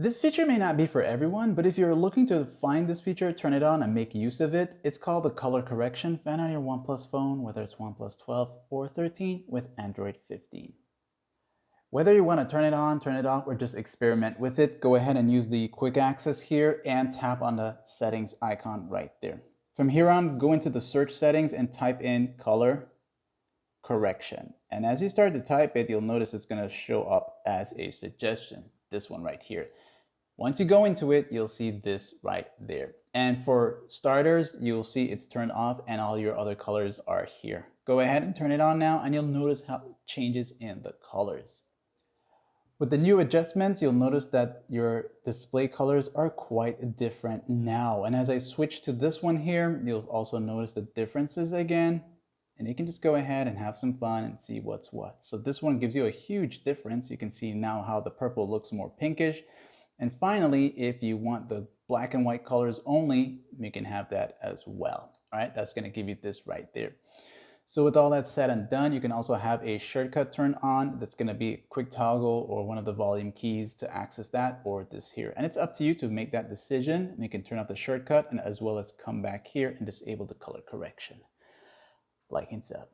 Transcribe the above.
This feature may not be for everyone, but if you're looking to find this feature, turn it on and make use of it. It's called the color correction found on your OnePlus phone, whether it's OnePlus 12 or 13 with Android 15. Whether you want to turn it on, turn it off, or just experiment with it, go ahead and use the quick access here and tap on the settings icon right there. From here on, go into the search settings and type in color correction. And as you start to type it, you'll notice it's going to show up as a suggestion, this one right here. Once you go into it, you'll see this right there. And for starters, you'll see it's turned off and all your other colors are here. Go ahead and turn it on now and you'll notice how it changes in the colors. With the new adjustments, you'll notice that your display colors are quite different now. And as I switch to this one here, you'll also notice the differences again. And you can just go ahead and have some fun and see what's what. So this one gives you a huge difference. You can see now how the purple looks more pinkish. And finally, if you want the black and white colors only, you can have that as well. All right, that's going to give you this right there. So with all that said and done, you can also have a shortcut turned on. That's going to be a quick toggle or one of the volume keys to access that, or this here. And it's up to you to make that decision. You can turn off the shortcut and as well as come back here and disable the color correction. Like and sub.